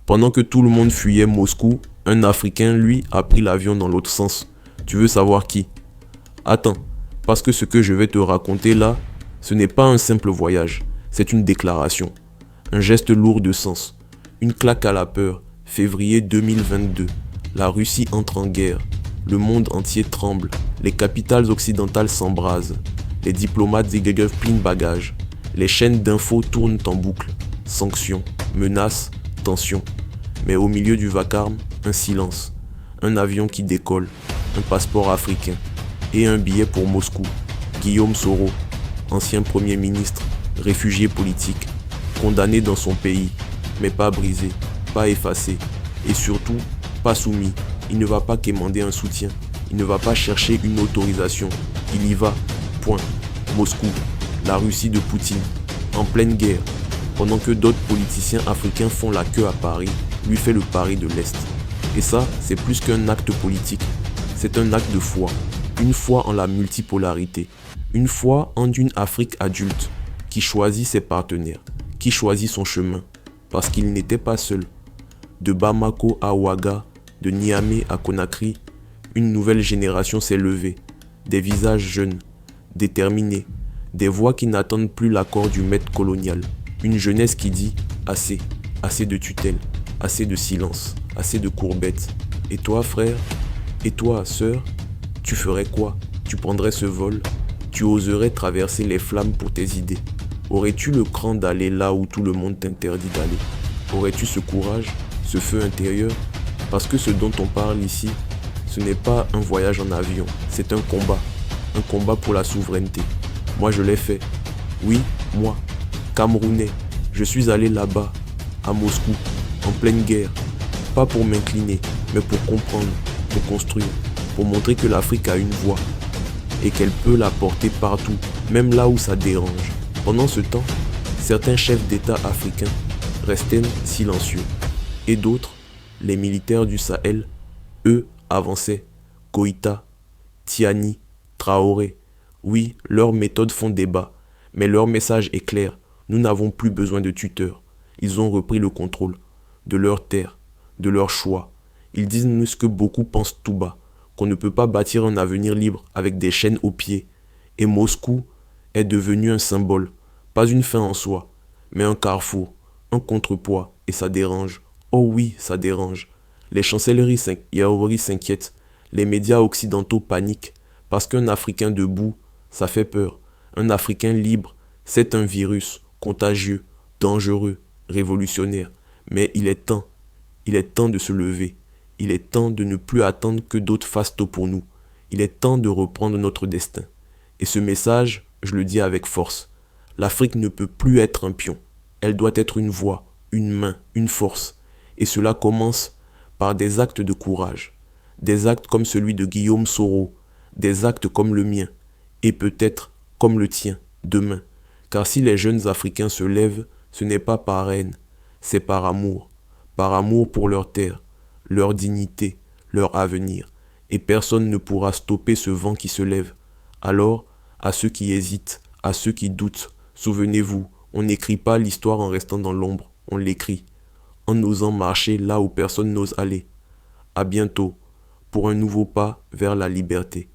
Pendant que tout le monde fuyait Moscou, un Africain, lui, a pris l'avion dans l'autre sens. Tu veux savoir qui? Attends, parce que ce que je vais te raconter là, ce n'est pas un simple voyage, c'est une déclaration. Un geste lourd de sens. Une claque à la peur. Février 2022. La Russie entre en guerre. Le monde entier tremble. Les capitales occidentales s'embrasent. Les diplomates égrèvent plein de bagages. Les chaînes d'infos tournent en boucle. Sanctions, menaces, tensions. Mais au milieu du vacarme, un silence. Un avion qui décolle. Un passeport africain. Et un billet pour Moscou. Guillaume Soro, ancien Premier ministre, réfugié politique, condamné dans son pays, mais pas brisé, pas effacé, et surtout, pas soumis. Il ne va pas quémander un soutien, il ne va pas chercher une autorisation, il y va, point. Moscou, la Russie de Poutine, en pleine guerre, pendant que d'autres politiciens africains font la queue à Paris, lui fait le pari de l'Est. Et ça, c'est plus qu'un acte politique, c'est un acte de foi, une foi en la multipolarité, une foi en une Afrique adulte, qui choisit ses partenaires, qui choisit son chemin, parce qu'il n'était pas seul. De Bamako à Ouaga, de Niamey à Conakry, une nouvelle génération s'est levée, des visages jeunes, déterminés, des voix qui n'attendent plus l'accord du maître colonial, une jeunesse qui dit assez, assez de tutelle, assez de silence, assez de courbettes. Et toi frère, et toi sœur, tu ferais quoi? Tu prendrais ce vol? Tu oserais traverser les flammes pour tes idées? Aurais-tu le cran d'aller là où tout le monde t'interdit d'aller? Aurais-tu ce courage, ce feu intérieur? Parce que ce dont on parle ici, ce n'est pas un voyage en avion, c'est un combat pour la souveraineté. Moi je l'ai fait. Oui, moi, Camerounais, je suis allé là-bas, à Moscou, en pleine guerre. Pas pour m'incliner, mais pour comprendre, pour construire, pour montrer que l'Afrique a une voix et qu'elle peut la porter partout, même là où ça dérange. Pendant ce temps, certains chefs d'État africains restaient silencieux et d'autres, les militaires du Sahel, eux, avançaient. Koïta, Tiani, Traoré. Oui, leurs méthodes font débat, mais leur message est clair. Nous n'avons plus besoin de tuteurs. Ils ont repris le contrôle de leur terre, de leur choix. Ils disent ce que beaucoup pensent tout bas, qu'on ne peut pas bâtir un avenir libre avec des chaînes aux pieds. Et Moscou est devenu un symbole, pas une fin en soi, mais un carrefour, un contrepoids, et ça dérange. Oh oui, ça dérange. Les chancelleries s'inquiètent, les médias occidentaux paniquent, parce qu'un Africain debout, ça fait peur. Un Africain libre, c'est un virus, contagieux, dangereux, révolutionnaire. Mais il est temps de se lever. Il est temps de ne plus attendre que d'autres fassent tout pour nous. Il est temps de reprendre notre destin. Et ce message, je le dis avec force. L'Afrique ne peut plus être un pion. Elle doit être une voix, une main, une force. Et cela commence par des actes de courage. Des actes comme celui de Guillaume Soro. Des actes comme le mien. Et peut-être comme le tien, demain. Car si les jeunes Africains se lèvent, ce n'est pas par haine, c'est par amour. Par amour pour leur terre, leur dignité, leur avenir. Et personne ne pourra stopper ce vent qui se lève. Alors, à ceux qui hésitent, à ceux qui doutent, souvenez-vous, on n'écrit pas l'histoire en restant dans l'ombre, on l'écrit, en osant marcher là où personne n'ose aller. À bientôt, pour un nouveau pas vers la liberté.